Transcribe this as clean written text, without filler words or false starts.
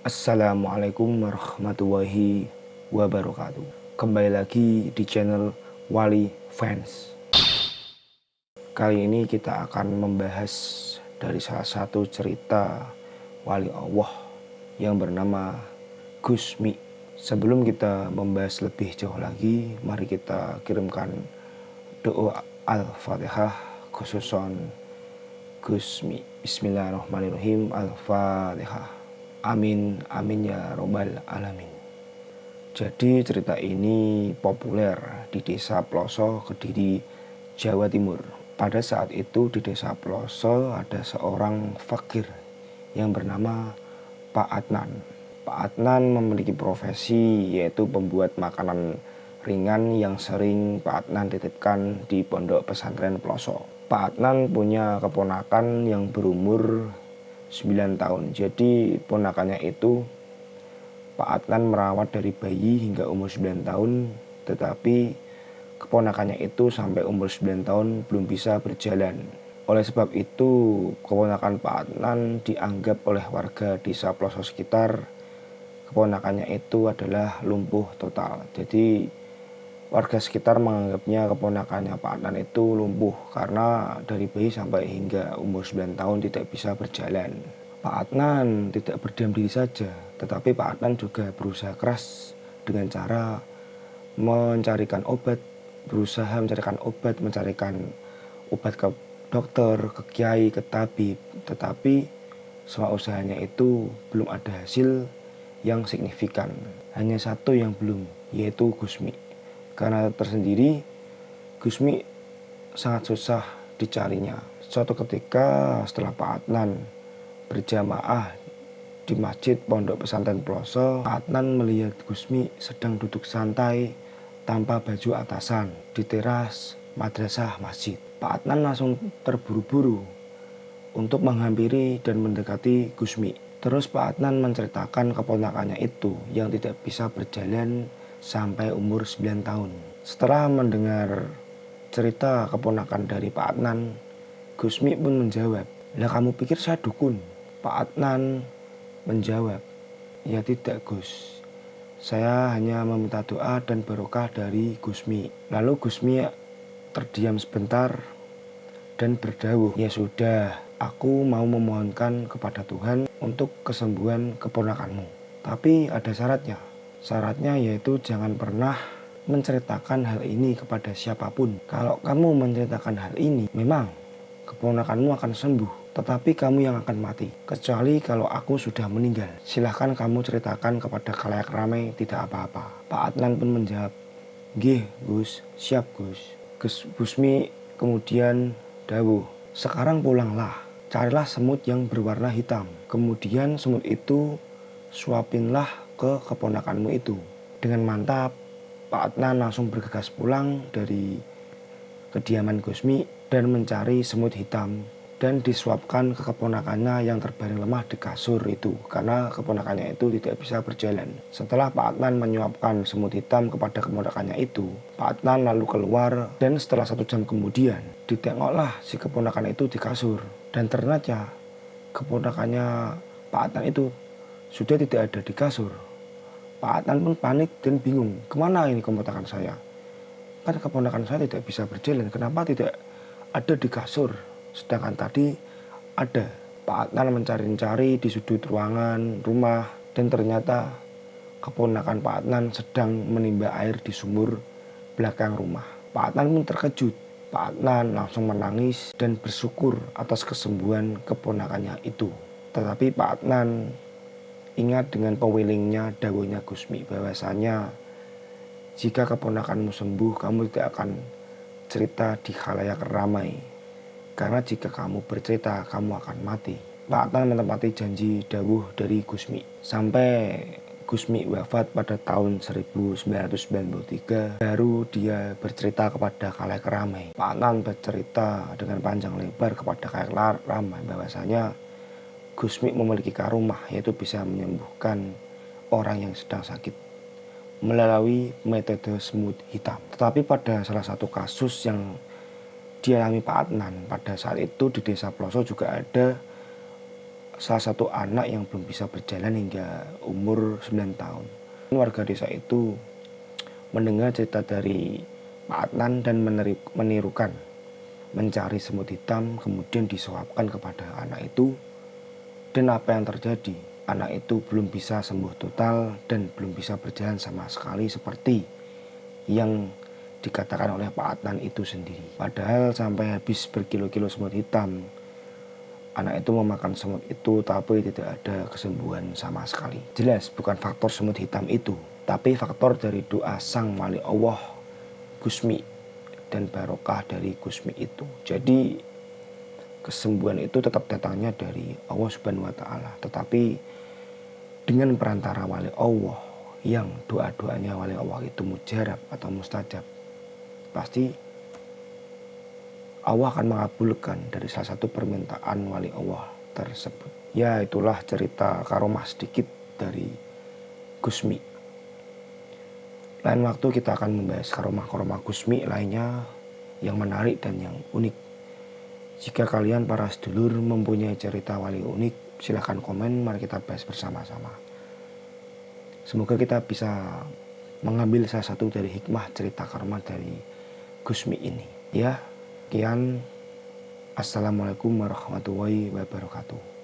Assalamualaikum warahmatullahi wabarakatuh. Kembali lagi di channel Wali Fans. Kali ini kita akan membahas dari salah satu cerita wali Allah yang bernama Gus Mi. Sebelum kita membahas lebih jauh lagi, mari kita kirimkan doa Al-Fatihah khususon Gus Mi. Bismillahirrahmanirrahim. Al-Fatihah. Amin, amin ya robbal alamin. Jadi cerita ini populer di desa Ploso, Kediri, Jawa Timur. Pada saat itu di desa Ploso ada seorang fakir yang bernama Pak Adnan. Pak Adnan memiliki profesi yaitu pembuat makanan ringan yang sering Pak Adnan titipkan di pondok pesantren Ploso. Pak Adnan punya keponakan yang berumur 9 tahun. Jadi ponakannya itu Pak Adnan merawat dari bayi hingga umur 9 tahun, tetapi keponakannya itu sampai umur 9 tahun belum bisa berjalan. Oleh sebab itu, keponakan Pak Adnan dianggap oleh warga desa Ploso sekitar, keponakannya itu adalah lumpuh total. Jadi warga sekitar menganggapnya keponakannya Pak Adnan itu lumpuh karena dari bayi sampai hingga umur 9 tahun tidak bisa berjalan. Pak Adnan tidak berdiam diri saja, tetapi Pak Adnan juga berusaha keras dengan cara berusaha mencarikan obat ke dokter, ke kiai, ke tabib. Tetapi semua usahanya itu belum ada hasil yang signifikan. Hanya satu yang belum, yaitu Gus Mi. Karena tersendiri, Gus Mi sangat susah dicarinya. Suatu ketika setelah Pak Adnan berjamaah di masjid pondok pesantren Ploso, Pak Adnan melihat Gus Mi sedang duduk santai tanpa baju atasan di teras madrasah masjid. Pak Adnan langsung terburu-buru untuk menghampiri dan mendekati Gus Mi. Terus Pak Adnan menceritakan keponakannya itu yang tidak bisa berjalan sampai umur 9 tahun. Setelah mendengar cerita keponakan dari Pak Adnan, Gus Mi pun menjawab, "Lah kamu pikir saya dukun?" Pak Adnan menjawab, "Ya tidak Gus, saya hanya meminta doa dan barokah dari Gus Mi." Lalu Gus Mi terdiam sebentar dan berdawuh, "Ya sudah, aku mau memohonkan kepada Tuhan untuk kesembuhan keponakanmu. Tapi ada syaratnya. Syaratnya yaitu jangan pernah menceritakan hal ini kepada siapapun. Kalau kamu menceritakan hal ini, memang keponakanmu akan sembuh, tetapi kamu yang akan mati. Kecuali kalau aku sudah meninggal. Silahkan kamu ceritakan kepada khalayak ramai, tidak apa-apa." Pak Adnan pun menjawab, "Nggih Gus, siap Gus." Gus Mi kemudian dawuh, "Sekarang pulanglah, carilah semut yang berwarna hitam. Kemudian semut itu suapinlah ke keponakanmu itu." Dengan mantap, Pak Adnan langsung bergegas pulang dari kediaman Gus Mi dan mencari semut hitam dan disuapkan ke keponakannya yang terbaring lemah di kasur itu karena keponakannya itu tidak bisa berjalan. Setelah Pak Adnan menyuapkan semut hitam kepada keponakannya itu, Pak Adnan lalu keluar dan setelah 1 jam kemudian ditengoklah si keponakan itu di kasur dan ternyata keponakannya Pak Adnan itu sudah tidak ada di kasur. Pak Adnan pun panik dan bingung, kemana ini keponakan saya? Kan keponakan saya tidak bisa berjalan, kenapa tidak ada di kasur? Sedangkan tadi ada. Pak Adnan mencari-cari di sudut ruangan rumah dan ternyata keponakan Pak Adnan sedang menimba air di sumur belakang rumah. Pak Adnan pun terkejut. Pak Adnan langsung menangis dan bersyukur atas kesembuhan keponakannya itu. Tetapi Pak Adnan ingat dengan pewilingnya dawuhnya Gus Mi bahwasanya jika keponakanmu sembuh, kamu tidak akan cerita di khalayak ramai. Karena jika kamu bercerita, kamu akan mati. Pak Adnan menepati janji dawuh dari Gus Mi. Sampai Gus Mi wafat pada tahun 1993, baru dia bercerita kepada khalayak ramai. Pak Adnan bercerita dengan panjang lebar kepada khalayak ramai bahwasanya Gus Mi memiliki karomah, yaitu bisa menyembuhkan orang yang sedang sakit melalui metode semut hitam. Tetapi pada salah satu kasus yang dialami Pak Adnan pada saat itu di desa Ploso juga ada salah satu anak yang belum bisa berjalan hingga umur 9 tahun. Warga desa itu mendengar cerita dari Pak Adnan dan menirukan mencari semut hitam kemudian disuapkan kepada anak itu. Dan apa yang terjadi? Anak itu belum bisa sembuh total dan belum bisa berjalan sama sekali seperti yang dikatakan oleh Pak Adnan itu sendiri. Padahal sampai habis berkilo-kilo semut hitam, anak itu memakan semut itu tapi tidak ada kesembuhan sama sekali. Jelas bukan faktor semut hitam itu, tapi faktor dari doa sang wali Allah Gusmi dan barokah dari Gusmi itu. Jadi kesembuhan itu tetap datangnya dari Allah Subhanahu wa taala, tetapi dengan perantara wali Allah yang doa-doanya wali Allah itu mujarab atau mustajab, pasti Allah akan mengabulkan dari salah satu permintaan wali Allah tersebut. Ya, itulah cerita karomah sedikit dari Gusmi. Lain waktu kita akan membahas karomah-karomah Gusmi lainnya yang menarik dan yang unik. Jika kalian para sedulur mempunyai cerita wali unik, silahkan komen, mari kita bahas bersama-sama. Semoga kita bisa mengambil salah satu dari hikmah cerita karomah dari Gusmi ini. Ya, sekian. Assalamualaikum warahmatullahi wabarakatuh.